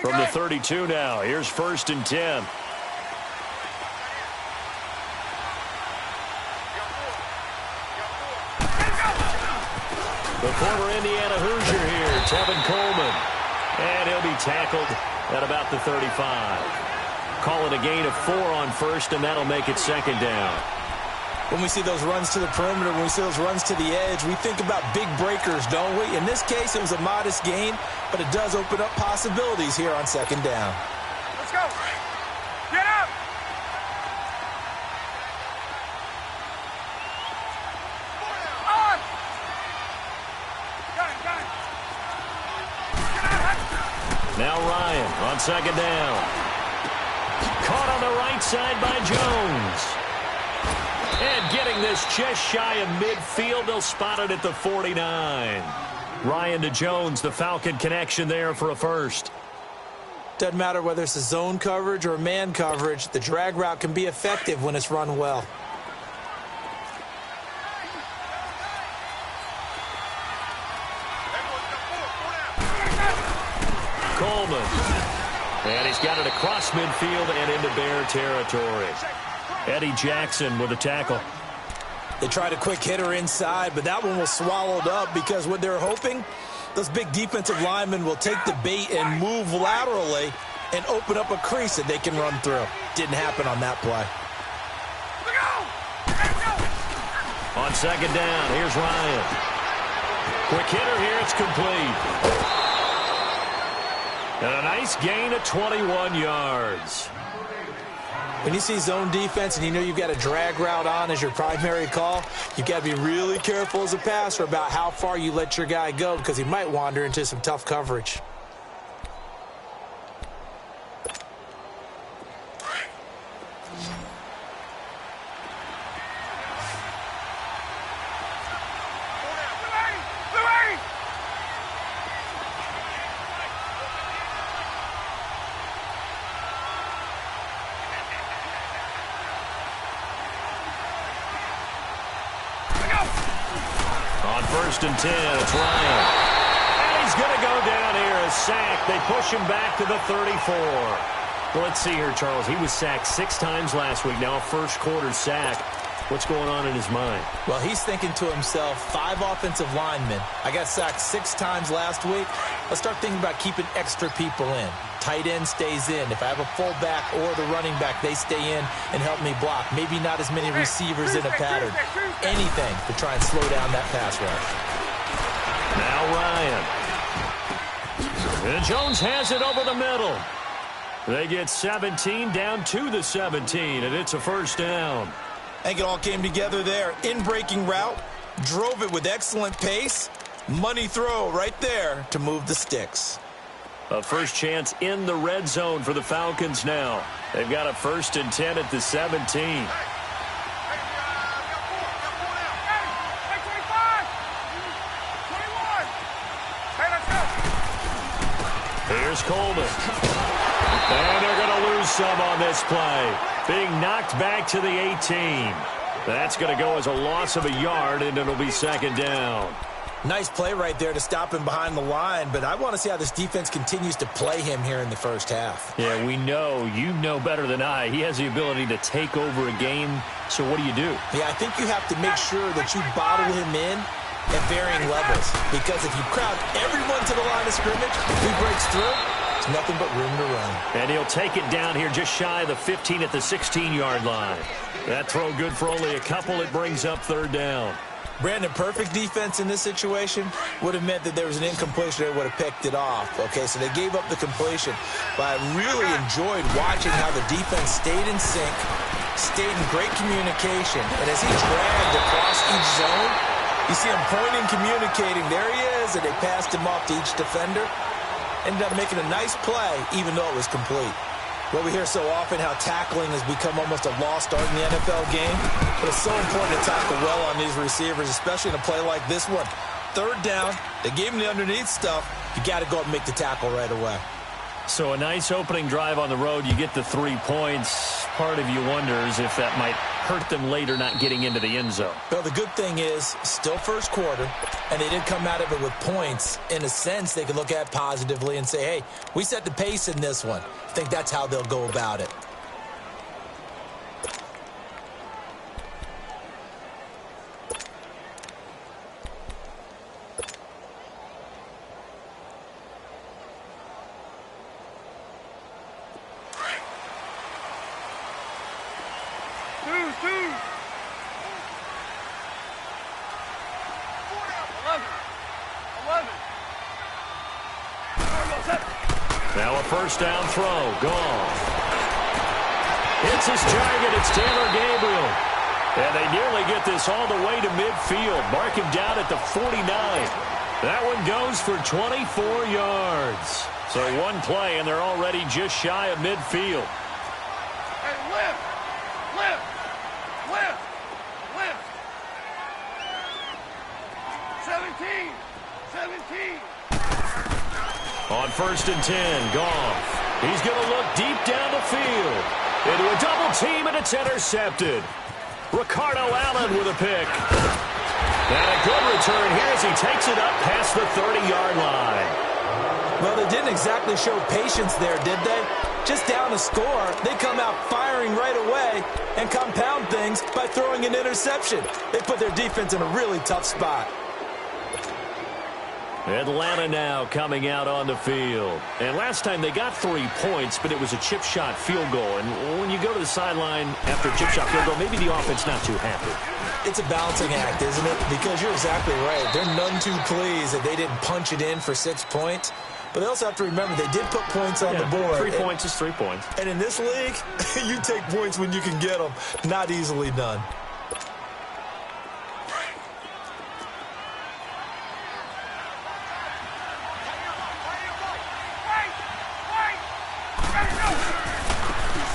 from the 32 now. Here's 1st and 10. The former Indiana Hoosier here, Tevin Coleman. And he'll be tackled at about the 35. Call it a gain of 4 on 1st, and that'll make it 2nd down. When we see those runs to the perimeter, when we see those runs to the edge, we think about big breakers, don't we? In this case, it was a modest gain, but it does open up possibilities here on 2nd down. Let's go. Get up. On. Got it. Now Ryan on 2nd down. Caught on the right side by Jones. And getting this just shy of midfield, they'll spot it at the 49. Ryan to Jones, the Falcon connection there for a 1st. Doesn't matter whether it's a zone coverage or man coverage, the drag route can be effective when it's run well. Coleman. And he's got it across midfield and into Bear territory. Eddie Jackson with a tackle. They tried a quick hitter inside, but that one was swallowed up because what they're hoping, those big defensive linemen will take the bait and move laterally and open up a crease that they can run through. Didn't happen on that play. On 2nd down, here's Ryan. Quick hitter here, it's complete. And a nice gain of 21 yards. When you see zone defense and you know you've got a drag route on as your primary call, you've got to be really careful as a passer about how far you let your guy go because he might wander into some tough coverage. On 1st and 10, it's Ryan. And he's going to go down here, a sack. They push him back to the 34. Well, let's see here, Charles. He was sacked 6 times last week. Now a first-quarter sack. What's going on in his mind? Well, he's thinking to himself, 5 offensive linemen. I got sacked 6 times last week. Let's start thinking about keeping extra people in. Tight end stays in. If I have a fullback or the running back, they stay in and help me block. Maybe not as many receivers in a pattern. Anything to try and slow down that pass rush. Now Ryan. And Jones has it over the middle. They get 17 down to the 17, and it's a 1st down. I think it all came together there. In-breaking route, drove it with excellent pace. Money throw right there to move the sticks. A first chance in the red zone for the Falcons now. They've got a 1st and 10 at the 17. Here's Coleman. And they're going to lose some on this play. Being knocked back to the 18. That's going to go as a loss of a yard, and it'll be 2nd down. Nice play right there to stop him behind the line, but I want to see how this defense continues to play him here in the first half. Yeah, we know. You know better than I. He has the ability to take over a game, so what do you do? Yeah, I think you have to make sure that you bottle him in at varying levels, because if you crowd everyone to the line of scrimmage, if he breaks through, it's nothing but room to run. And he'll take it down here just shy of the 15 at the 16-yard line. That throw good for only a couple. It brings up 3rd down. Brandon, perfect defense in this situation would have meant that there was an incompletion. They would have picked it off. Okay, so they gave up the completion. But I really enjoyed watching how the defense stayed in sync, stayed in great communication. And as he dragged across each zone, you see him pointing, communicating. There he is, and they passed him off to each defender. Ended up making a nice play, even though it was complete. Well, we hear so often how tackling has become almost a lost art in the NFL game. But it's so important to tackle well on these receivers, especially in a play like this one. 3rd down, they gave him the underneath stuff. You got to go up and make the tackle right away. So a nice opening drive on the road. You get the 3 points. Part of you wonders if that might hurt them later not getting into the end zone. Well, the good thing is, still first quarter, and they did come out of it with points. In a sense, they can look at it positively and say, hey, we set the pace in this one. I think that's how they'll go about it. Now a first down throw. Goff. Hits his target. It's Taylor Gabriel. And they nearly get this all the way to midfield. Mark him down at the 49. That one goes for 24 yards. So one play, and they're already just shy of midfield. Hey, lift! Lift! Lift! Lift! 17! 17! On first and 10, Goff. He's going to look deep down the field. Into a double team, and it's intercepted. Ricardo Allen with a pick. And a good return here as he takes it up past the 30-yard line. Well, they didn't exactly show patience there, did they? Just down a score, they come out firing right away and compound things by throwing an interception. They put their defense in a really tough spot. Atlanta now coming out on the field. And last time they got 3 points, but it was a chip shot field goal. And when you go to the sideline after a chip shot field goal, maybe the offense not too happy. It's a balancing act, isn't it? Because you're exactly right. They're none too pleased that they didn't punch it in for 6 points. But they also have to remember they did put points on the board. 3 points is 3 points. And in this league, you take points when you can get them. Not easily done.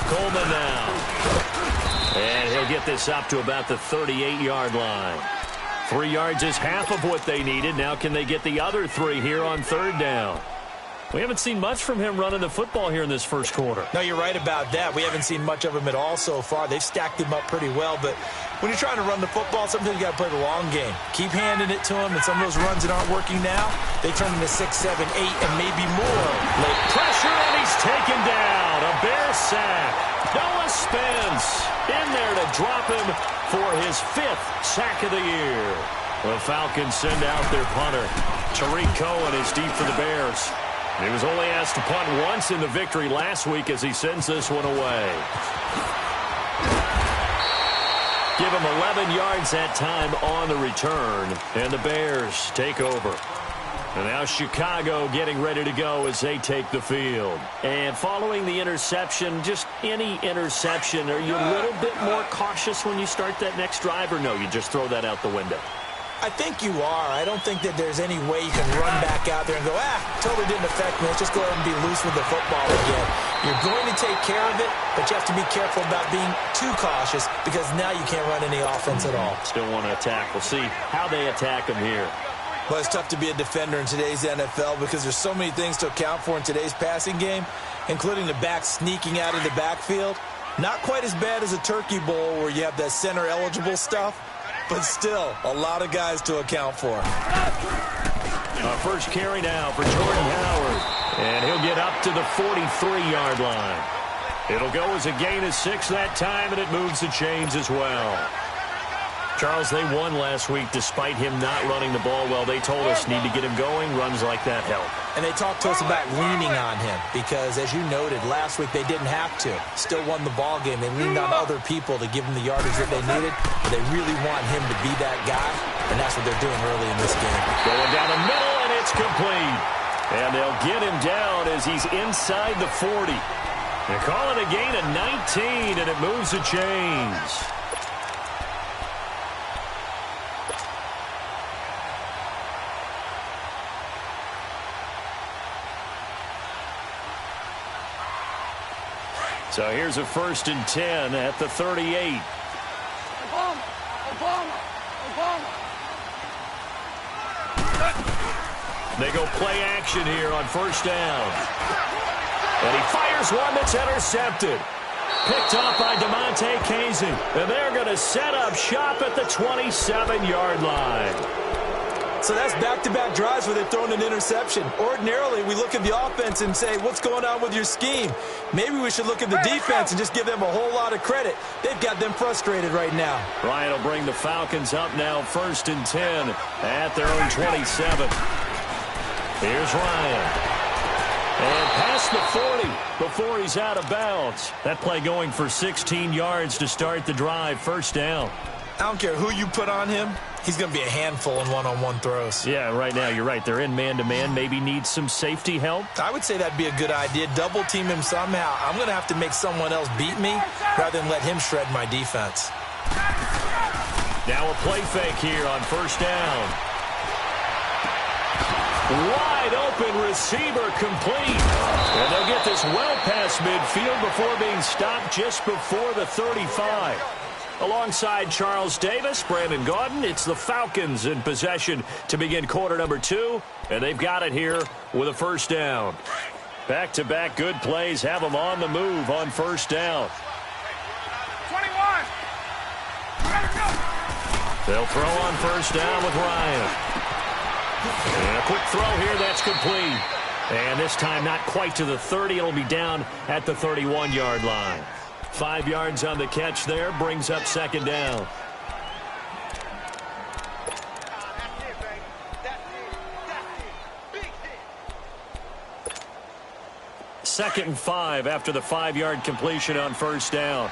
Coleman now. And he'll get this up to about the 38-yard line. 3 yards is half of what they needed. Now can they get the other 3 here on third down? We haven't seen much from him running the football here in this first quarter. No, you're right about that. We haven't seen much of him at all so far. They've stacked him up pretty well, but when you're trying to run the football, sometimes you got to play the long game. Keep handing it to him, and some of those runs that aren't working now, they turn into 6, 7, 8, and maybe more. Late pressure, and he's taken down. A Bear sack. Noah Spence in there to drop him for his 5th sack of the year. The Falcons send out their punter. Tariq Cohen is deep for the Bears. He was only asked to punt once in the victory last week as he sends this one away. Give him 11 yards that time on the return, and the Bears take over. And now Chicago getting ready to go as they take the field. And following the interception, just any interception, are you a little bit more cautious when you start that next drive, or no, you just throw that out the window? I think you are. I don't think that there's any way you can run back out there and go, totally didn't affect me. Let's just go ahead and be loose with the football again. You're going to take care of it, but you have to be careful about being too cautious because now you can't run any offense at all. Still want to attack. We'll see how they attack him here. Well, it's tough to be a defender in today's NFL because there's so many things to account for in today's passing game, including the back sneaking out of the backfield. Not quite as bad as a turkey bowl where you have that center-eligible stuff, but still, a lot of guys to account for. First carry now for Jordan Howard. And he'll get up to the 43-yard line. It'll go as a gain of 6 that time, and it moves the chains as well. Charles, they won last week despite him not running the ball well. They told us need to get him going. Runs like that help. And they talked to us about leaning on him because, as you noted, last week they didn't have to. Still won the ball game. They leaned on other people to give them the yardage that they needed. But they really want him to be that guy, and that's what they're doing early in this game. Going down the middle, and it's complete. And they'll get him down as he's inside the 40. They're calling a gain of 19, and it moves the chains. So here's a 1st and 10 at the 38. Obama. They go play action here on first down. And he fires one that's intercepted. Picked off by DeMonte Casey. And they're going to set up shop at the 27-yard line. So that's back-to-back drives where they've thrown an interception. Ordinarily, we look at the offense and say, what's going on with your scheme? Maybe we should look at the defense and just give them a whole lot of credit. They've got them frustrated right now. Ryan will bring the Falcons up now 1st and 10 at their own 27. Here's Ryan. And past the 40 before he's out of bounds. That play going for 16 yards to start the drive. First down. I don't care who you put on him. He's going to be a handful in one-on-one throws. Yeah, right now you're right. They're in man-to-man. Maybe needs some safety help. I would say that'd be a good idea. Double team him somehow. I'm going to have to make someone else beat me rather than let him shred my defense. Now a play fake here on first down. Wide open receiver complete. And they'll get this well past midfield before being stopped just before the 35. Alongside Charles Davis, Brandon Gaudin, it's the Falcons in possession to begin quarter number 2. And they've got it here with a first down. Back-to-back good plays have them on the move on first down. 21. They'll throw on first down with Ryan. And a quick throw here, that's complete. And this time not quite to the 30. It'll be down at the 31-yard line. 5 yards on the catch there, brings up second down. Second and 5 after the 5-yard completion on first down.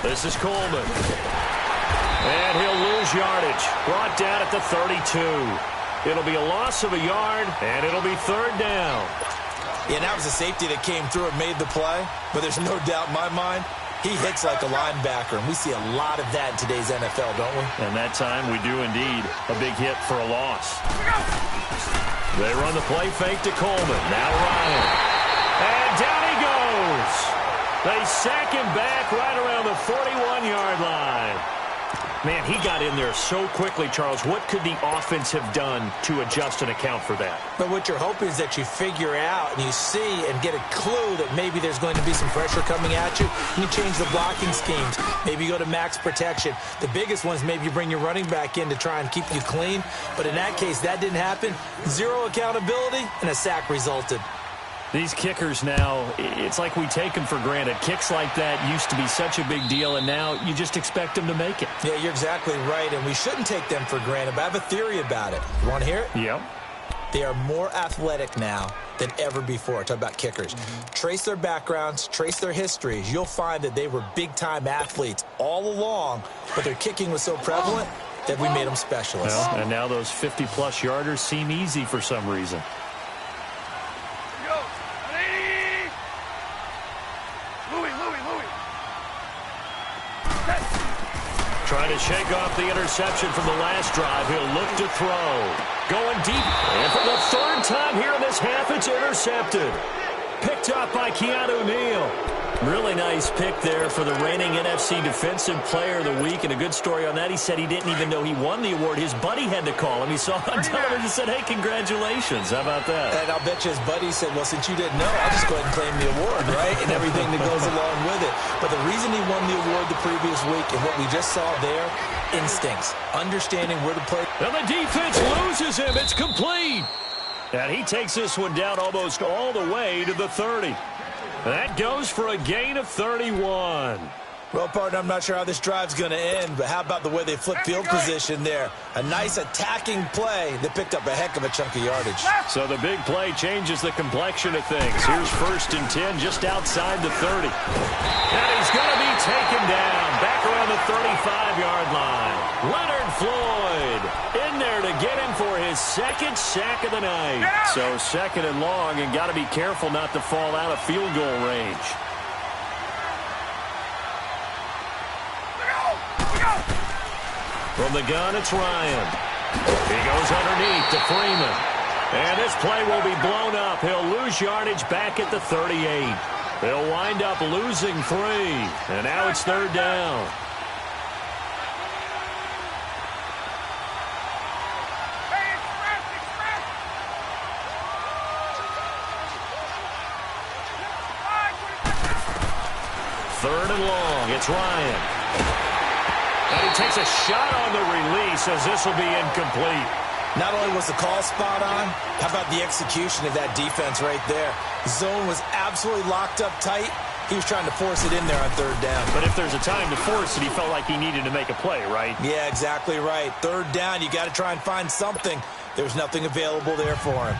This is Coleman. And he'll lose yardage. Brought down at the 32. It'll be a loss of a yard, and it'll be third down. Yeah, that was a safety that came through and made the play. But there's no doubt in my mind, he hits like a linebacker. And we see a lot of that in today's NFL, don't we? And that time we do indeed. A big hit for a loss. They run the play fake to Coleman. Now Ryan. And down he goes. They sack him back right around the 41-yard line. Man, he got in there so quickly, Charles. What could the offense have done to adjust and account for that? But what you're hoping is that you figure out and you see and get a clue that maybe there's going to be some pressure coming at you. You change the blocking schemes. Maybe you go to max protection. The biggest one is maybe you bring your running back in to try and keep you clean. But in that case, that didn't happen. Zero accountability, and a sack resulted. These kickers now, it's like we take them for granted. Kicks like that used to be such a big deal, and now you just expect them to make it. Yeah, you're exactly right, and we shouldn't take them for granted, but I have a theory about it. You want to hear it? Yep. They are more athletic now than ever before. Talk about kickers. Trace their backgrounds, trace their histories. You'll find that they were big-time athletes all along, but their kicking was so prevalent that we made them specialists. Well, and now those 50-plus yarders seem easy for some reason. Trying to shake off the interception from the last drive. He'll look to throw. Going deep. And for the third time here in this half, it's intercepted. Picked up by Keanu Neal. Really nice pick there for the reigning NFC Defensive Player of the Week. And a good story on that. He said he didn't even know he won the award. His buddy had to call him. He saw on television and said, hey, congratulations. How about that? And I'll bet you his buddy said, well, since you didn't know, I'll just go ahead and claim the award, right? And everything that goes along with it. But the reason he won the award the previous week and what we just saw there, instincts, understanding where to play. And the defense loses him. It's complete. And he takes this one down almost all the way to the 30. That goes for a gain of 31. Well, partner, I'm not sure how this drive's going to end, but how about the way they flipped field position there? A nice attacking play that picked up a heck of a chunk of yardage. So the big play changes the complexion of things. Here's 1st and 10 just outside the 30. And he's going to be taken down back around the 35-yard line. Leonard Floyd in there to get him for his second sack of the night. So 2nd and long, and got to be careful not to fall out of field goal range. From the gun, it's Ryan. He goes underneath to Freeman. And this play will be blown up. He'll lose yardage back at the 38. He'll wind up losing 3. And now it's 3rd down. 3rd and long. It's Ryan. And he takes a shot on the release as this will be incomplete. Not only was the call spot on, how about the execution of that defense right there? The zone was absolutely locked up tight. He was trying to force it in there on 3rd down. But if there's a time to force it, he felt like he needed to make a play, right? Yeah, exactly right. 3rd down, you got to try and find something. There's nothing available there for him.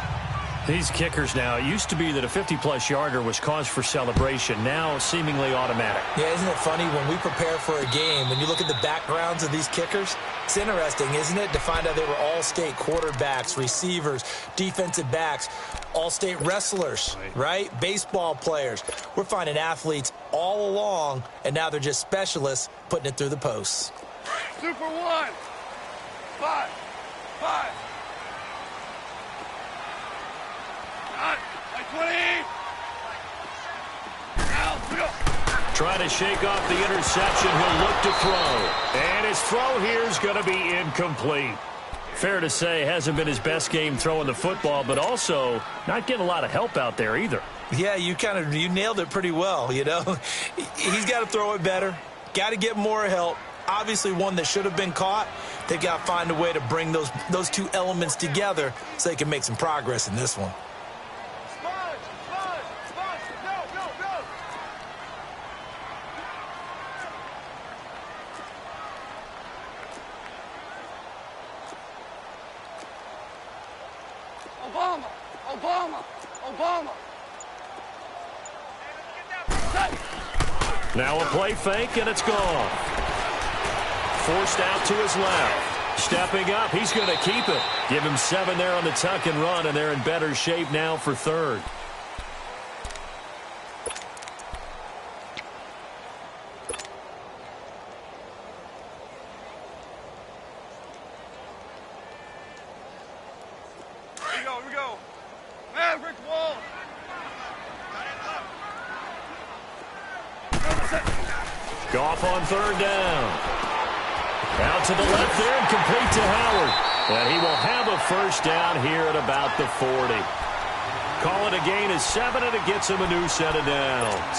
These kickers now, it used to be that a 50-plus yarder was cause for celebration. Now, seemingly automatic. Yeah, isn't it funny when we prepare for a game, when you look at the backgrounds of these kickers, it's interesting, isn't it, to find out they were all-state quarterbacks, receivers, defensive backs, all-state wrestlers, right? Baseball players. We're finding athletes all along, and now they're just specialists putting it through the posts. Super 1. 5. 5. 20. Trying to shake off the interception. He'll look to throw. And his throw here is going to be incomplete. Fair to say, hasn't been his best game throwing the football, but also not getting a lot of help out there either. Yeah, you nailed it pretty well, you know. He's got to throw it better. Got to get more help. Obviously one that should have been caught. They got to find a way to bring those two elements together so they can make some progress in this one. Obama. Now a play fake, and it's gone. Forced out to his left. Stepping up, he's going to keep it. Give him 7 there on the tuck and run, and they're in better shape now for 3rd. Here we go. Maverick wall. Goff on 3rd down. Out to the left there and complete to Howard. And he will have a 1st down here at about the 40. Call it a gain of 7, and it gets him a new set of downs.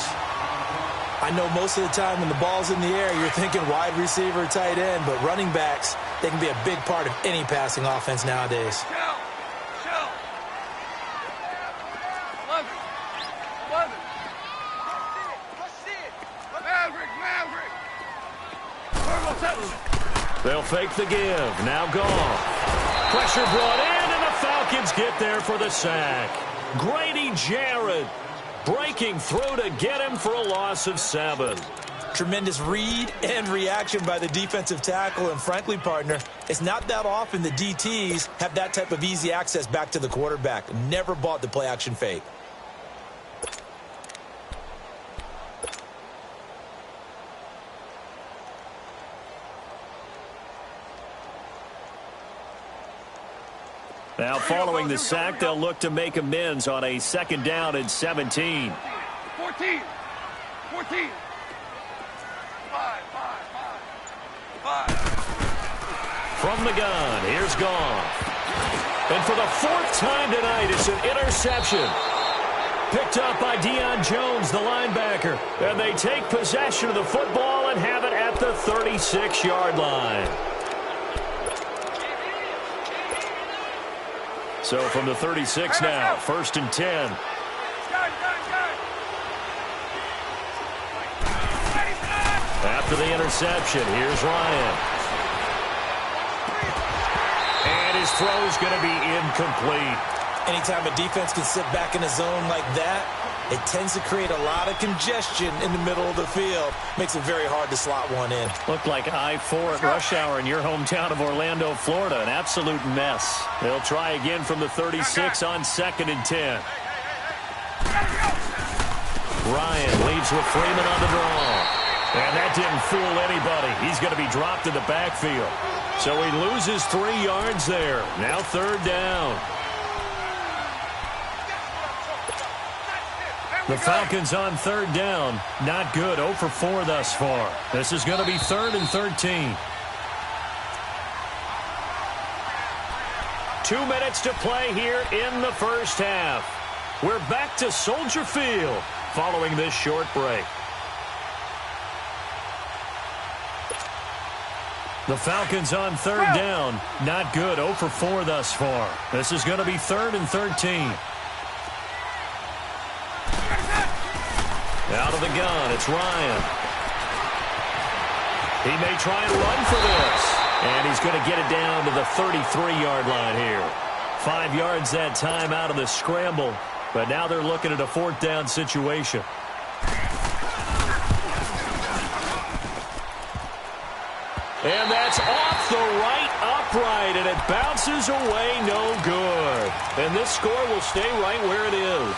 I know most of the time when the ball's in the air, you're thinking wide receiver, tight end, but running backs, they can be a big part of any passing offense nowadays. Shell. 11. Maverick. They'll fake the give. Now Goff. Pressure brought in, and the Falcons get there for the sack. Grady Jarrett breaking through to get him for a loss of 7. Tremendous read and reaction by the defensive tackle, and frankly, partner, it's not that often the DTs have that type of easy access back to the quarterback. Never bought the play-action fake. Now, following the sack, they'll look to make amends on a 2nd down and 17. 14. 5. From the gun, here's Goff. And for the 4th time tonight, it's an interception. Picked up by Deion Jones, the linebacker. And they take possession of the football and have it at the 36-yard line. So from the 36 now, 1st and 10. After the interception, here's Ryan. And his throw is going to be incomplete. Anytime a defense can sit back in a zone like that, it tends to create a lot of congestion in the middle of the field. Makes it very hard to slot one in. Looked like I-4 at rush hour in your hometown of Orlando, Florida. An absolute mess. They'll try again from the 36 on 2nd and 10. Ryan leaves with Freeman on the draw. And that didn't fool anybody. He's going to be dropped in the backfield. So he loses 3 yards there. Now 3rd down. The Falcons on 3rd down. Not good. 0 for 4 thus far. This is going to be 3rd and 13. 2 minutes to play here in the 1st half. We're back to Soldier Field following this short break. The Falcons on third down. Not good. 0 for 4 thus far. This is going to be 3rd and 13. Out of the gun, it's Ryan. He may try and run for this. And he's going to get it down to the 33-yard line here. 5 yards that time out of the scramble. But now they're looking at a 4th down situation. And that's off the right upright, and it bounces away no good. And this score will stay right where it is.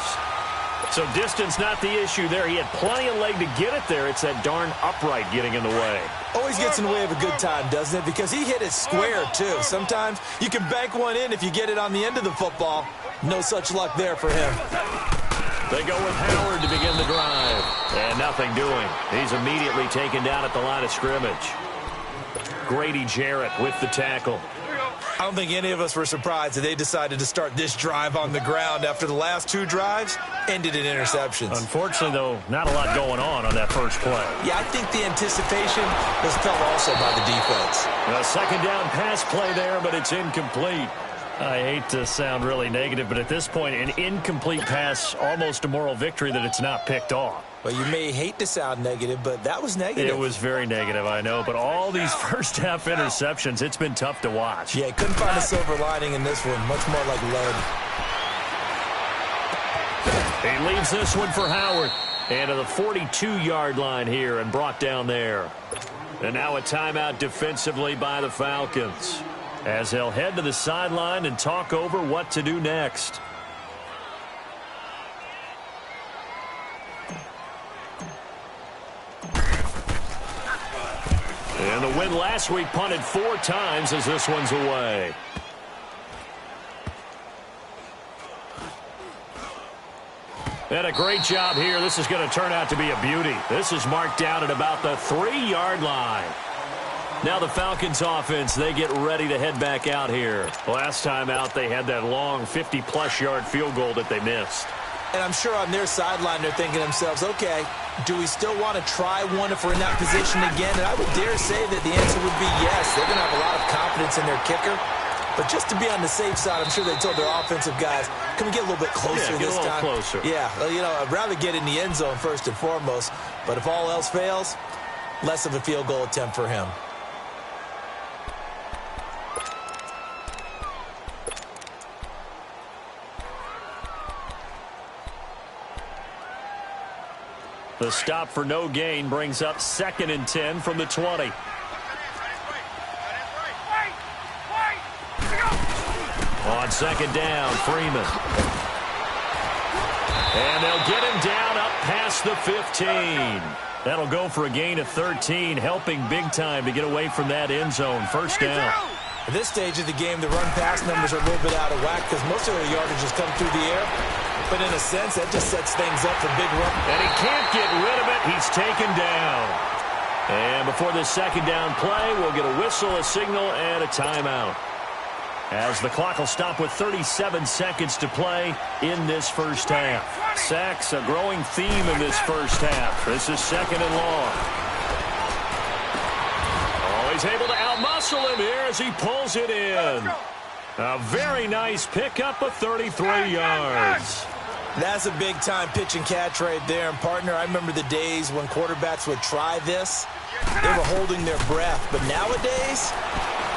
So distance not the issue there. He had plenty of leg to get it there. It's that darn upright getting in the way. Always gets in the way of a good time, doesn't it? Because he hit it square, too. Sometimes you can bank one in if you get it on the end of the football. No such luck there for him. They go with Howard to begin the drive. And nothing doing. He's immediately taken down at the line of scrimmage. Grady Jarrett with the tackle. I don't think any of us were surprised that they decided to start this drive on the ground after the last 2 drives ended in interceptions. Unfortunately, though, not a lot going on that first play. Yeah, I think the anticipation was felt also by the defense. A 2nd down pass play there, but it's incomplete. I hate to sound really negative, but at this point, an incomplete pass, almost a moral victory that it's not picked off. Well, you may hate to sound negative, but that was negative. It was very negative, I know. But all these first-half interceptions, it's been tough to watch. Yeah, couldn't find a silver lining in this one. Much more like lead. He leaves this one for Howard. And to the 42-yard line here and brought down there. And now a timeout defensively by the Falcons, as they'll head to the sideline and talk over what to do next. And the win last week punted 4 times as this one's away. And a great job here. This is going to turn out to be a beauty. This is marked down at about the 3-yard line. Now the Falcons offense, they get ready to head back out here. Last time out, they had that long 50-plus yard field goal that they missed. And I'm sure on their sideline they're thinking to themselves, okay, do we still want to try one if we're in that position again? And I would dare say that the answer would be yes. They're going to have a lot of confidence in their kicker. But just to be on the safe side, I'm sure they told their offensive guys, can we get a little bit closer this time? Closer. Yeah, well, you know, I'd rather get in the end zone first and foremost. But if all else fails, less of a field goal attempt for him. The stop for no gain brings up 2nd and 10 from the 20. On 2nd down, Freeman. And they'll get him down up past the 15. That'll go for a gain of 13, helping big time to get away from that end zone. 1st down. At this stage of the game, the run-pass numbers are a little bit out of whack because most of their yardage has come through the air. But in a sense, that just sets things up for big run. And he can't get rid of it. He's taken down. And before this 2nd down play, we'll get a whistle, a signal, and a timeout, as the clock will stop with 37 seconds to play in this first half. Sacks, a growing theme in this first half. This is 2nd and long. Oh, he's able to outmuscle him here as he pulls it in. A very nice pickup of 33 yards. That's a big-time pitch and catch right there. And, partner, I remember the days when quarterbacks would try this. They were holding their breath. But nowadays,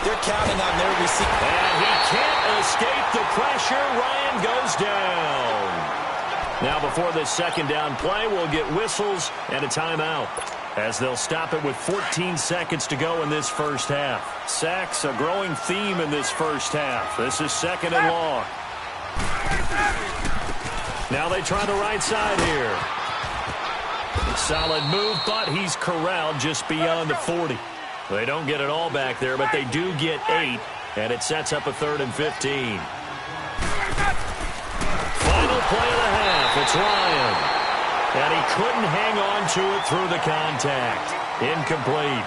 they're counting on their receiver. And he can't escape the pressure. Ryan goes down. Now, before this 2nd down play, we'll get whistles and a timeout, as they'll stop it with 14 seconds to go in this first half. Sacks, a growing theme in this first half. This is 2nd and long. Now they try the right side here. Solid move, but he's corralled just beyond the 40. They don't get it all back there, but they do get 8, and it sets up a 3rd and 15. Final play of the half. It's Ryan. And he couldn't hang on to it through the contact. Incomplete.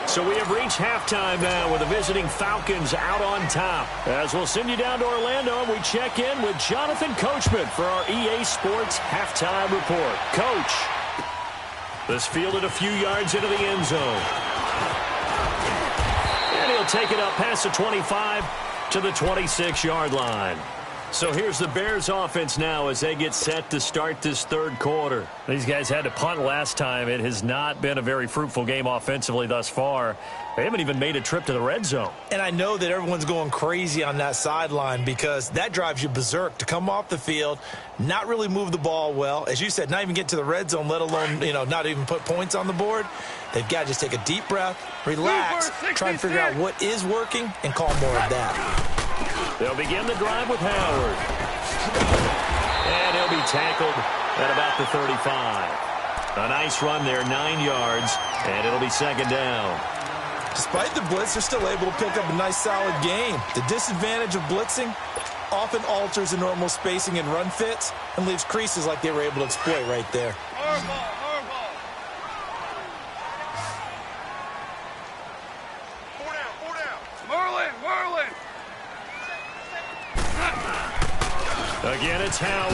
So we have reached halftime now with the visiting Falcons out on top. As we'll send you down to Orlando, and we check in with Jonathan Coachman for our EA Sports Halftime Report. Coach, this fielded a few yards into the end zone. He'll take it up past the 25 to the 26-yard line. So here's the Bears offense now as they get set to start this third quarter. These guys had to punt last time. It has not been a very fruitful game offensively thus far. They haven't even made a trip to the red zone. And I know that everyone's going crazy on that sideline because that drives you berserk to come off the field, not really move the ball well. As you said, not even get to the red zone, let alone, not even put points on the board. They've got to just take a deep breath, relax, try and figure out what is working, and call more of that. They'll begin the drive with Howard. And he'll be tackled at about the 35. A nice run there, 9 yards, and it'll be second down. Despite the blitz, they're still able to pick up a nice, solid gain. The disadvantage of blitzing often alters the normal spacing and run fits and leaves creases like they were able to exploit right there. Again, it's Howard.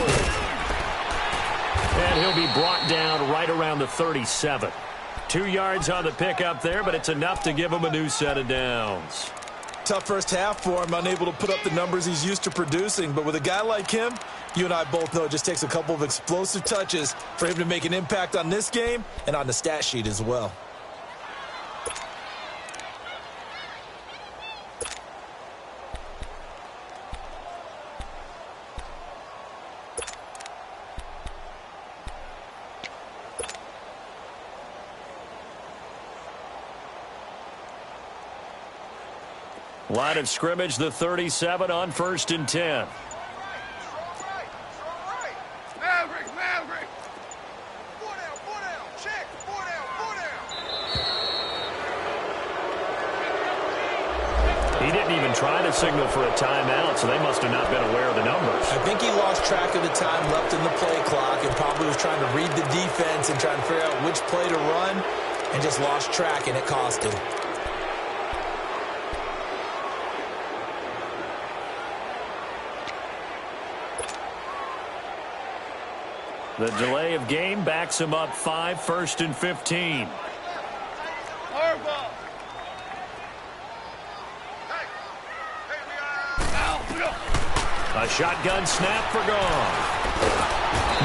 And he'll be brought down right around the 37. 2 yards on the pickup there, but it's enough to give him a new set of downs. Tough first half for him, unable to put up the numbers he's used to producing. But with a guy like him, you and I both know it just takes a couple of explosive touches for him to make an impact on this game and on the stat sheet as well. Line of scrimmage, the 37 on 1st and 10. Maverick! Four down, check, four down. He didn't even try to signal for a timeout, so they must have not been aware of the numbers. I think he lost track of the time left in the play clock and probably was trying to read the defense and trying to figure out which play to run and just lost track, and it cost him. The delay of game backs him up 5, 1st and 15. A shotgun snap for gone.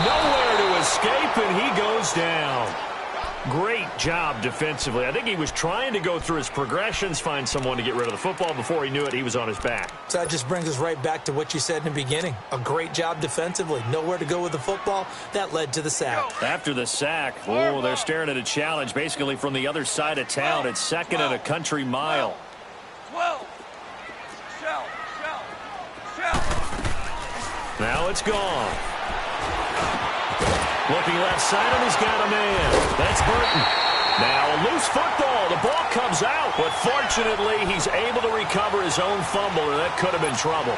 Nowhere to escape, and he goes down. Great job defensively. I think he was trying to go through his progressions, find someone to get rid of the football. Before he knew it, he was on his back. So that just brings us right back to what you said in the beginning. A great job defensively. Nowhere to go with the football. That led to the sack. After the sack, they're staring at a challenge basically from the other side of town. It's 2nd and a country mile. 12. Shell. Now it's gone. Looking left side, and he's got a man. That's Burton. Now a loose football. The ball comes out, but fortunately he's able to recover his own fumble, or that could have been trouble.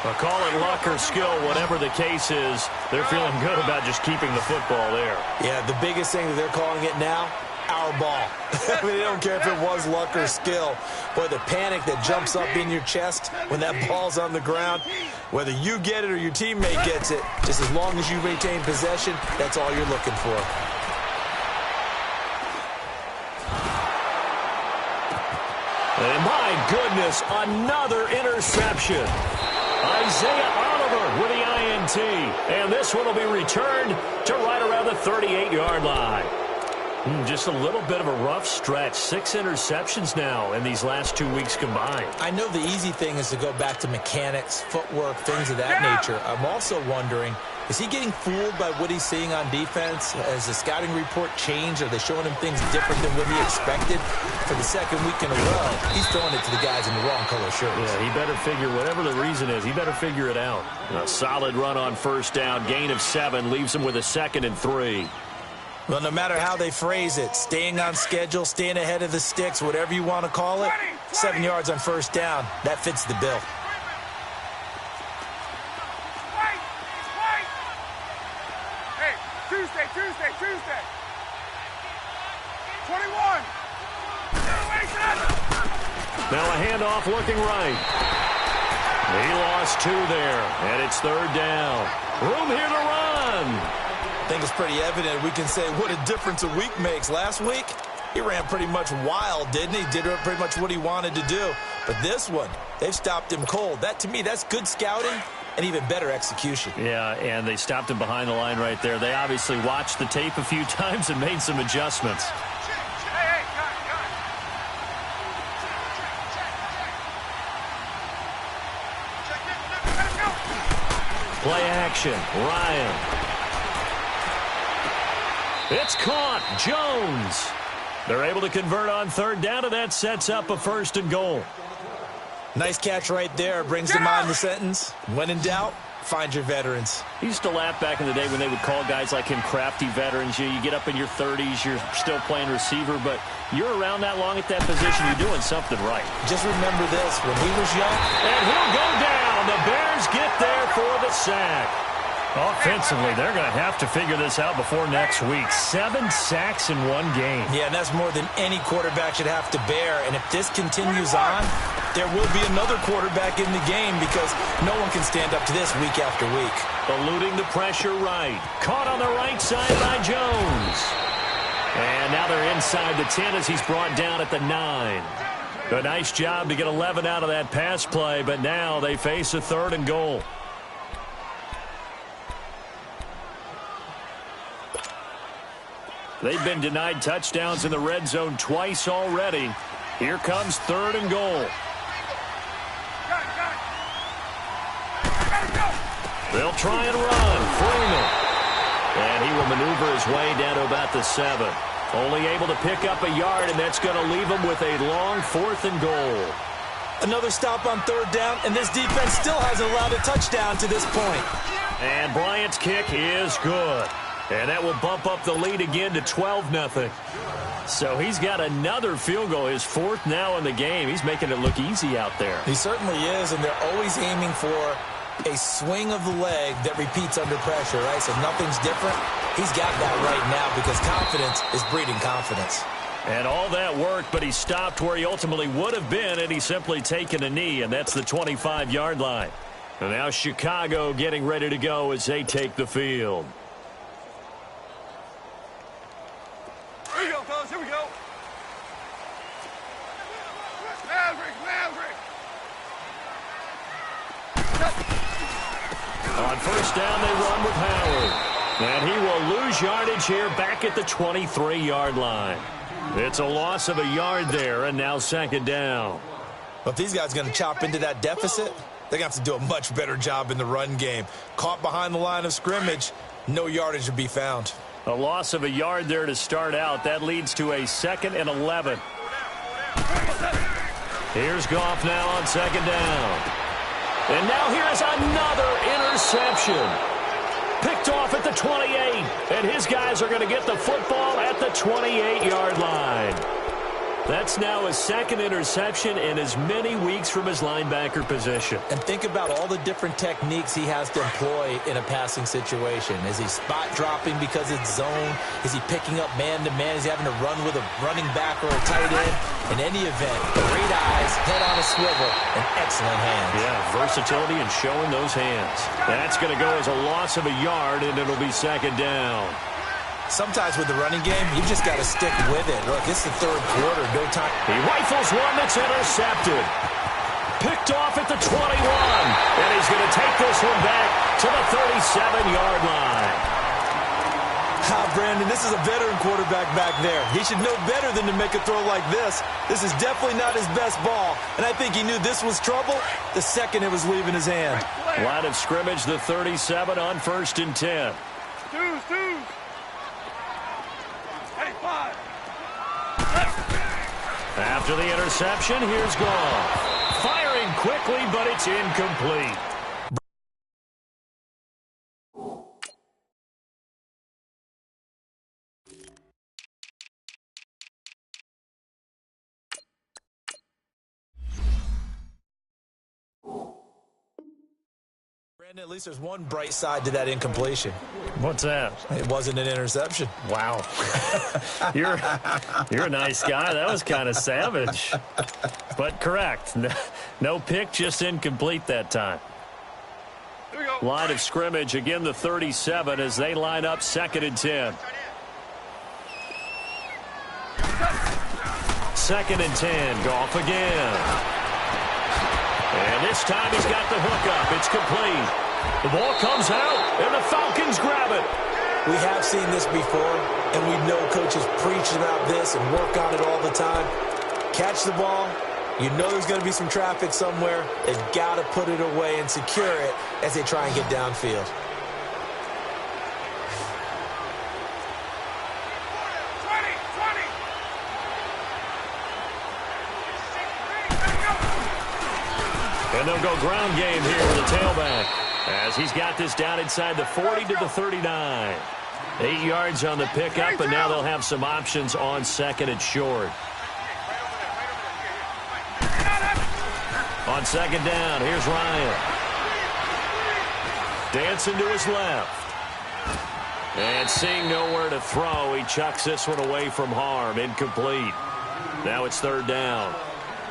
Well, call it luck or skill, whatever the case is, they're feeling good about just keeping the football there. Yeah, the biggest thing that they're calling it now, our ball. I mean, they don't care if it was luck or skill. Boy, the panic that jumps up in your chest when that ball's on the ground, whether you get it or your teammate gets it, just as long as you maintain possession, that's all you're looking for. And my goodness, another interception. Isaiah Oliver with the INT. And this one will be returned to right around the 38-yard line. Just a little bit of a rough stretch. 6 interceptions now in these last 2 weeks combined. I know the easy thing is to go back to mechanics, footwork, things of that nature. I'm also wondering, is he getting fooled by what he's seeing on defense? Has the scouting report changed? Are they showing him things different than what he expected? For the second week in a row, he's throwing it to the guys in the wrong color shirts. Yeah, he better figure, whatever the reason is, he better figure it out. A solid run on 1st down, gain of 7, leaves him with a 2nd and 3. Well, no matter how they phrase it, staying on schedule, staying ahead of the sticks, whatever you want to call it, 7 yards on 1st down, that fits the bill. Hey, Tuesday. 21. Now a handoff looking right. He lost 2 there, and it's 3rd down. Room here to run. I think it's pretty evident we can say what a difference a week makes. Last week, He ran pretty much wild, didn't he? Did pretty much what he wanted to do. But this one, they've stopped him cold. That, to me, that's good scouting and even better execution. Yeah, and they stopped him behind the line right there. They obviously watched the tape a few times and made some adjustments. Play action. Ryan. It's caught. Jones. They're able to convert on third down, and that sets up a 1st and goal. Nice catch right there. Brings to mind the sentence. When in doubt, find your veterans. He used to laugh back in the day when they would call guys like him crafty veterans. You get up in your 30s, you're still playing receiver, but you're around that long at that position, you're doing something right. Just remember this, when he was young. And he'll go down. The Bears get there for the sack. Offensively, they're going to have to figure this out before next week. 7 sacks in one game. Yeah, and that's more than any quarterback should have to bear. And if this continues on, there will be another quarterback in the game because no one can stand up to this week after week. Eluding the pressure right. Caught on the right side by Jones. And now they're inside the 10 as he's brought down at the 9. A nice job to get 11 out of that pass play, but now they face a 3rd and goal. They've been denied touchdowns in the red zone twice already. Here comes 3rd and goal. They'll try and run. Freeman. And he will maneuver his way down to about the 7. Only able to pick up a yard, and that's going to leave him with a long 4th and goal. Another stop on 3rd down, and this defense still hasn't allowed a touchdown to this point. And Bryant's kick is good. And that will bump up the lead again to 12-0. So he's got another field goal, his 4th now in the game. He's making it look easy out there. He certainly is, and they're always aiming for a swing of the leg that repeats under pressure, right? So nothing's different. He's got that right now because confidence is breeding confidence. And all that worked, but he stopped where he ultimately would have been, and he's simply taken a knee, and that's the 25-yard line. And now Chicago getting ready to go as they take the field. Here we go, fellas. Here we go. Maverick. On 1st down, they run with Howard. And he will lose yardage here back at the 23-yard line. It's a loss of a yard there, and now 2nd down. But if these guys are going to chop into that deficit, they're going to have to do a much better job in the run game. Caught behind the line of scrimmage, no yardage to be found. A loss of a yard there to start out. That leads to a 2nd and 11. Here's Goff now on 2nd down. And now here's another interception. Picked off at the 28. And his guys are going to get the football at the 28-yard line. That's now his 2nd interception in as many weeks from his linebacker position. And think about all the different techniques he has to employ in a passing situation. Is he spot dropping because it's zone? Is he picking up man-to-man? Is he having to run with a running back or a tight end? In any event, great eyes, head on a swivel, and excellent hands. Yeah, versatility and showing those hands. That's going to go as a loss of a yard, and it'll be 2nd down. Sometimes with the running game, you just got to stick with it. Look, it's the 3rd quarter. No time. He rifles one that's intercepted. Picked off at the 21. And he's going to take this one back to the 37-yard line. Brandon, this is a veteran quarterback back there. He should know better than to make a throw like this. This is definitely not his best ball. And I think he knew this was trouble the second it was leaving his hand. Line of scrimmage, the 37 on 1st and 10. Deuce. After the interception, here's Goff. Firing quickly, but it's incomplete. Brandon, at least there's one bright side to that incompletion. What's that? It wasn't an interception. Wow. You're a nice guy. That was kind of savage. But correct. No pick, just incomplete that time. Here we go. Line of scrimmage, again the 37 as they line up 2nd and 10. 2nd and 10. Goff again. And this time he's got the hookup. It's complete. The ball comes out, and the Falcons grab it. We have seen this before, and we know coaches preach about this and work on it all the time. Catch the ball. You know there's going to be some traffic somewhere. They've got to put it away and secure it as they try and get downfield. And they'll go ground game here with the tailback as he's got this down inside the 40 to the 39. 8 yards on the pickup, and now they'll have some options on 2nd and short. On 2nd down, here's Ryan. Dancing to his left. And seeing nowhere to throw, he chucks this one away from harm. Incomplete. Now it's 3rd down.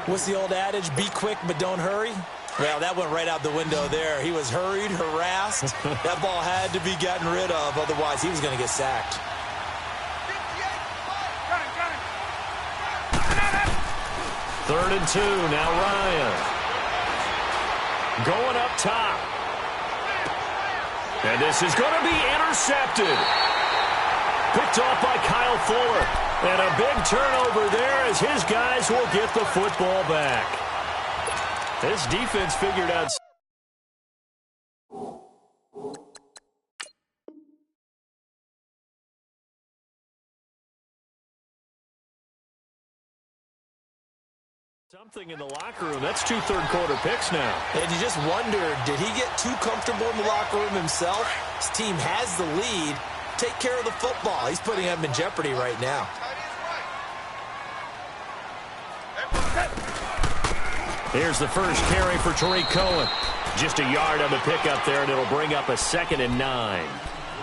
What's the old adage? Be quick, but don't hurry? Well, that went right out the window there. He was hurried, harassed. That ball had to be gotten rid of, otherwise he was going to get sacked. 3rd and 2, now Ryan. Going up top. And this is going to be intercepted. Picked off by Kyle Fuller. And a big turnover there as his guys will get the football back. This defense figured out something in the locker room. That's 2 third-quarter picks now. And you just wonder, did he get too comfortable in the locker room himself? His team has the lead. Take care of the football. He's putting them in jeopardy right now. Here's the first carry for Tariq Cohen. Just a yard on the pickup there, and it'll bring up a 2nd and 9.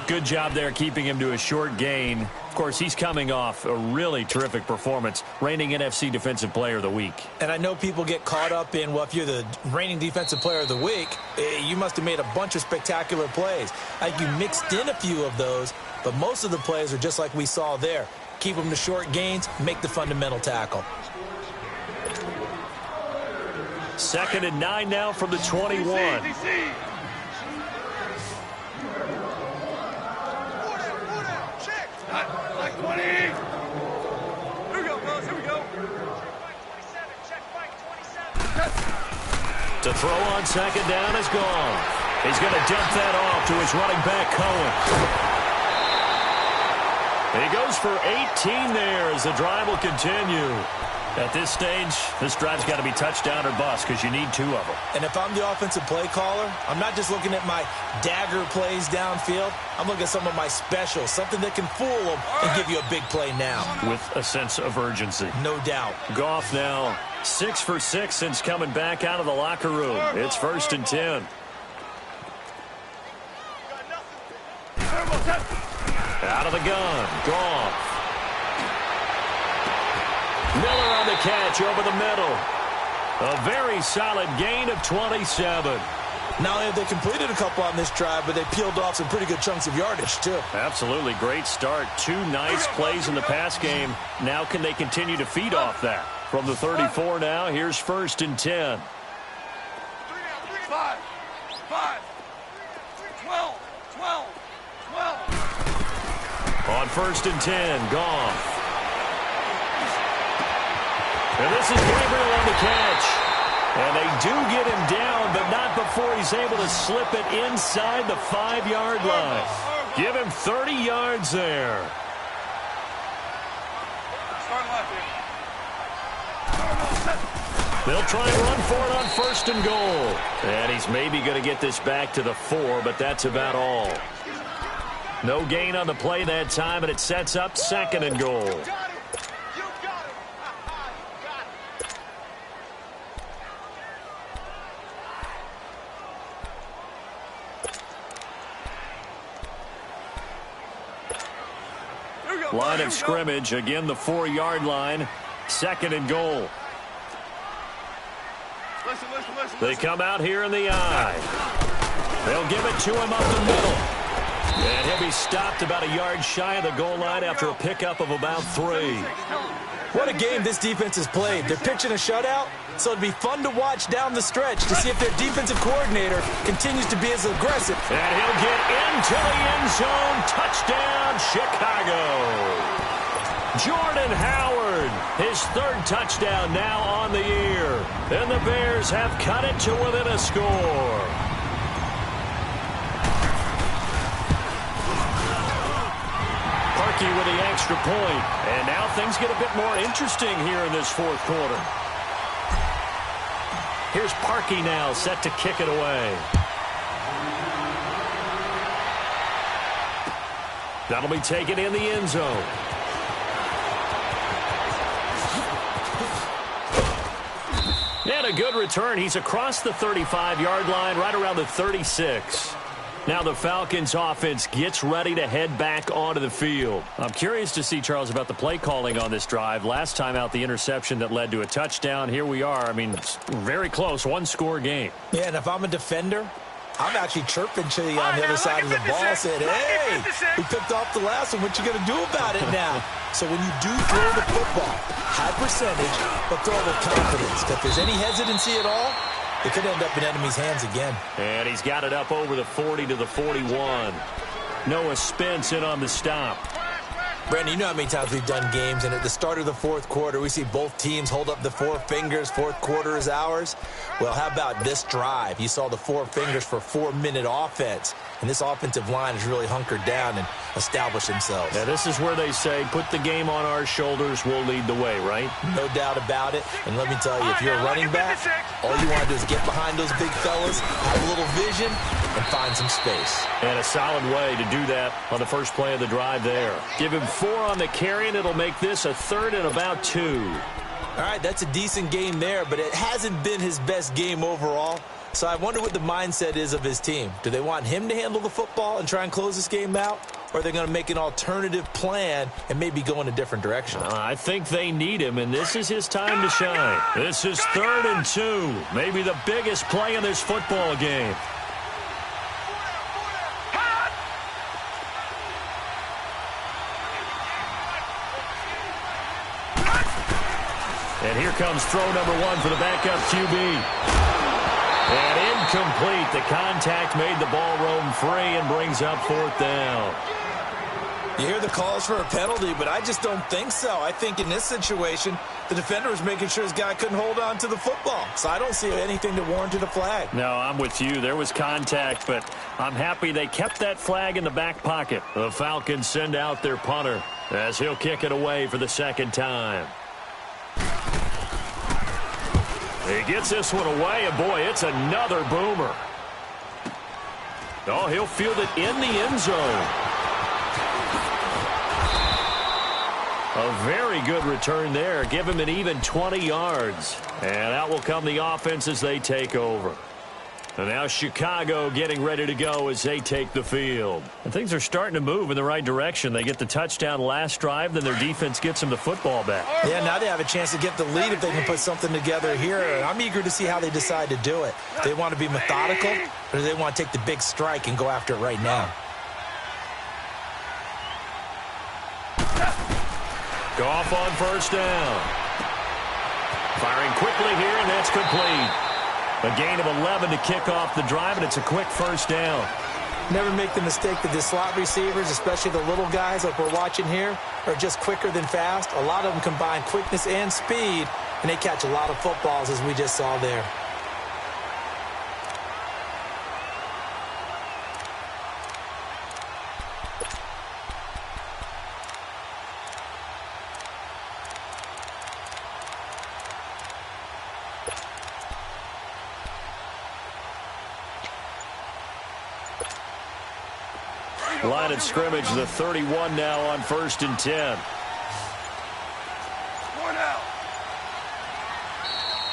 Good job there keeping him to a short gain. Of course, he's coming off a really terrific performance, reigning NFC Defensive Player of the Week. And I know people get caught up in, well, if you're the reigning Defensive Player of the Week, you must have made a bunch of spectacular plays. Like you mixed in a few of those, but most of the plays are just like we saw there. Keep them to short gains, make the fundamental tackle. 2nd and 9 now from the 21. DC. Like 20. Here we go, fellas. Here we go. To throw on 2nd down is gone. He's going to dump that off to his running back, Cohen. He goes for 18 there as the drive will continue. At this stage, this drive's got to be touchdown or bust because you need 2 of them. And if I'm the offensive play caller, I'm not just looking at my dagger plays downfield. I'm looking at some of my specials, something that can fool them and give you a big play now. With a sense of urgency. No doubt. Goff now 6 for 6 since coming back out of the locker room. It's 1st and 10. Out of the gun. Goff. Miller on the catch over the middle. A very solid gain of 27. Not only have they completed a couple on this drive, but they peeled off some pretty good chunks of yardage, too. Absolutely. Great start. 2 nice plays in the pass game. Now can they continue to feed off that? From the 34 now, here's 1st and 10. 5, 12. On 1st and 10, Goff. And this is Gabriel on the catch. And they do get him down, but not before he's able to slip it inside the 5-yard line. Give him 30 yards there. They'll try and run for it on 1st and goal. And he's maybe going to get this back to the 4, but that's about all. No gain on the play that time, and it sets up 2nd and goal. Line of scrimmage, again the 4-yard line, 2nd and goal. Listen. They come out here in the eye. They'll give it to him up the middle. And he'll be stopped about a yard shy of the goal line after a pickup of about 3. What a game this defense has played. They're pitching a shutout, so it'd be fun to watch down the stretch to see if their defensive coordinator continues to be as aggressive. And he'll get into the end zone. Touchdown, Chicago. Jordan Howard, his third touchdown now on the year. And the Bears have cut it to within a score. Parkey with the extra point. And now things get a bit more interesting here in this fourth quarter. Here's Parkey now set to kick it away. That'll be taken in the end zone. And a good return. He's across the 35-yard line, right around the 36. Now the Falcons offense gets ready to head back onto the field. I'm curious to see, Charles, about the play calling on this drive. Last time out, the interception that led to a touchdown. Here we are. I mean, it's very close, one-score game. Yeah, and if I'm a defender, I'm actually chirping to you on the other side of the ball, saying, hey, we picked off the last one. What you going to do about it now? So when you do throw the football, high percentage, but throw with confidence. If there's any hesitancy at all, it could end up in enemy's hands again. And he's got it up over the 40 to the 41. Noah Spence in on the stop. Brandon, you know how many times we've done games, and at the start of the fourth quarter, we see both teams hold up the four fingers, fourth quarter is ours. Well, how about this drive? You saw the four fingers for 4-minute offense, and this offensive line has really hunkered down and established themselves. Now, this is where they say, put the game on our shoulders, we'll lead the way, right? No doubt about it, and let me tell you, if you're a running back, all you want to do is get behind those big fellas, have a little vision, and find some space. And a solid way to do that on the first play of the drive there. Give him 4 on the carry, and it'll make this a third and about 2. All right, that's a decent game there, but it hasn't been his best game overall. So I wonder what the mindset is of his team. Do they want him to handle the football and try and close this game out? Or are they going to make an alternative plan and maybe go in a different direction? I think they need him, and this is his time to shine. This is 3rd and 2, maybe the biggest play in this football game. And here comes throw number 1 for the backup QB. And incomplete. The contact made the ball roam free and brings up 4th down. You hear the calls for a penalty, but I just don't think so. I think in this situation, the defender was making sure his guy couldn't hold on to the football. So I don't see anything that warranted a flag. No, I'm with you. There was contact, but I'm happy they kept that flag in the back pocket. The Falcons send out their punter as he'll kick it away for the 2nd time. He gets this one away, and boy, it's another boomer. Oh, he'll field it in the end zone. A very good return there. Give him an even 20 yards. And out will come the offense as they take over. And now Chicago getting ready to go as they take the field. And things are starting to move in the right direction. They get the touchdown last drive, then their defense gets them the football back. Yeah, now they have a chance to get the lead if they can put something together here. And I'm eager to see how they decide to do it. Do they want to be methodical, or do they want to take the big strike and go after it right now? Goff on 1st down. Firing quickly here, and that's complete. A gain of 11 to kick off the drive, and it's a quick 1st down. Never make the mistake that the slot receivers, especially the little guys like we're watching here, are just quicker than fast. A lot of them combine quickness and speed, and they catch a lot of footballs, as we just saw there. Line of scrimmage, the 31 now on 1st and 10.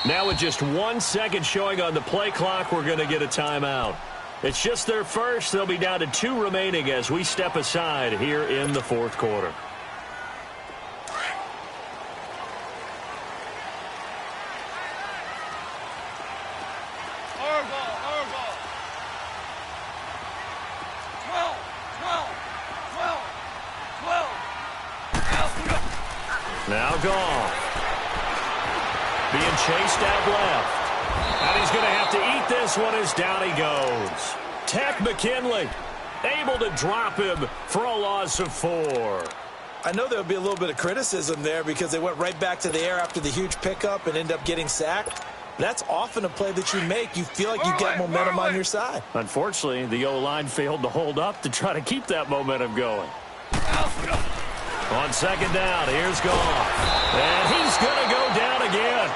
Now with just 1 second showing on the play clock, we're going to get a timeout. It's just their first. They'll be down to 2 remaining as we step aside here in the 4th quarter. Now Goff. Being chased out left. And he's going to have to eat this one as down he goes. Tech McKinley able to drop him for a loss of 4. I know there'll be a little bit of criticism there because they went right back to the air after the huge pickup and end up getting sacked. That's often a play that you make. You feel like you get momentum on your side. Unfortunately, the O-line failed to hold up to try to keep that momentum going. On second down, here's Goff. And he's going to go down again.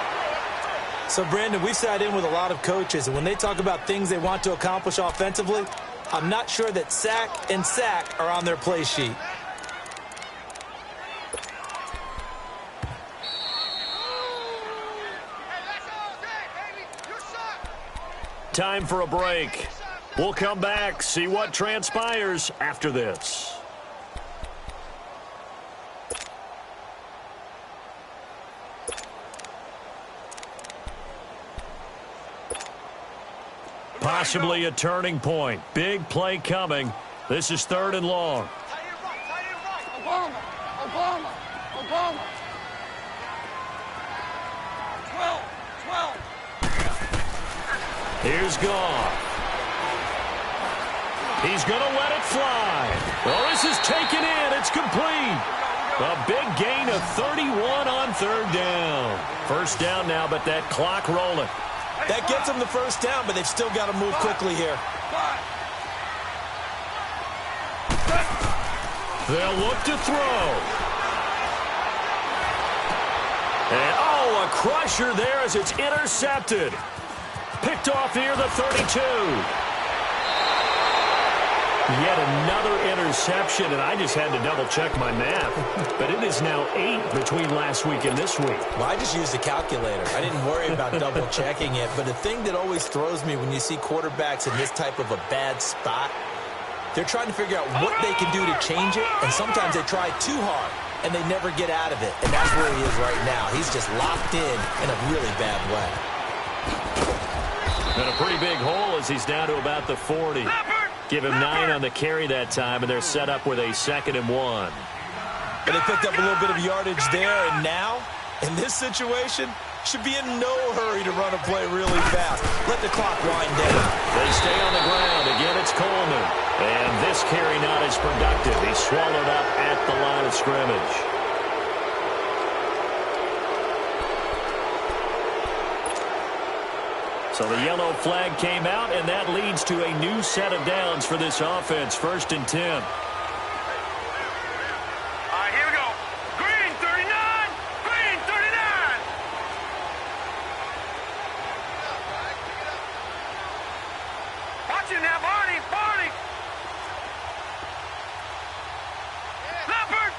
So, Brandon, we've sat in with a lot of coaches, and when they talk about things they want to accomplish offensively, I'm not sure that sack and sack are on their play sheet. Time for a break. We'll come back, see what transpires after this. Possibly a turning point. Big play coming. This is 3rd and long. Obama. 12. Here's Goff. He's going to let it fly. Well, this is taken in. It's complete. A big gain of 31 on 3rd down. First down now, but that clock rolling. That gets them the first down, but they've still got to move quickly here. They'll look to throw. And, a crusher there as it's intercepted. Picked off near the 32. Yet another interception, and I just had to double-check my math. But it is now 8 between last week and this week. Well, I just used a calculator. I didn't worry about double-checking it. But the thing that always throws me when you see quarterbacks in this type of a bad spot, they're trying to figure out what they can do to change it, and sometimes they try too hard, and they never get out of it. And that's where he is right now. He's just locked in a really bad way. And a pretty big hole as he's down to about the 40. Give him 9 on the carry that time, and they're set up with a 2nd and 1. And they picked up a little bit of yardage there, and now, in this situation, should be in no hurry to run a play really fast. Let the clock wind down. They stay on the ground. Again, it's Coleman. And this carry not as productive. He's swallowed up at the line of scrimmage. So the yellow flag came out, and that leads to a new set of downs for this offense. 1st and 10. All right, here we go. Green 39. Green 39. Watch it now, Barney. Leopard.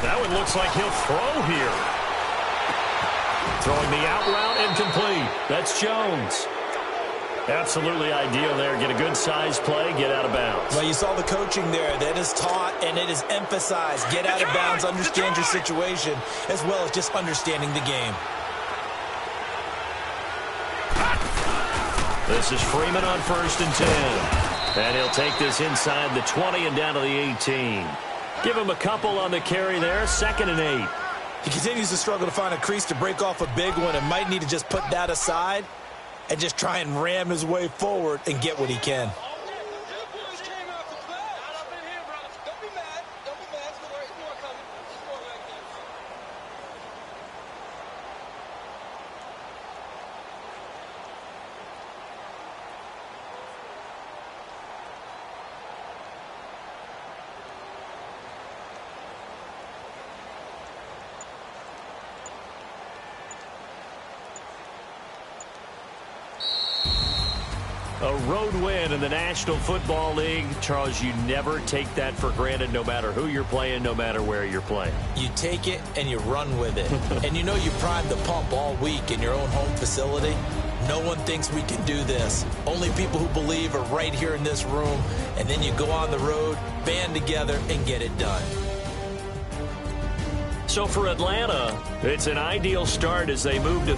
That one looks like he'll throw here. Throwing the out route incomplete. That's Jones. Absolutely ideal there. Get a good size play, get out of bounds. Well, you saw the coaching there. That is taught and it is emphasized. Get out of bounds, understand your situation, as well as just understanding the game. This is Freeman on 1st and 10. And he'll take this inside the 20 and down to the 18. Give him a couple on the carry there. 2nd and 8. He continues to struggle to find a crease to break off a big one and might need to just put that aside and just try and ram his way forward and get what he can. A road win in the National Football League. Charles, you never take that for granted no matter who you're playing, no matter where you're playing. You take it and you run with it. And you know you primed the pump all week in your own home facility. No one thinks we can do this. Only people who believe are right here in this room. And then you go on the road, band together, and get it done. So for Atlanta, it's an ideal start as they move to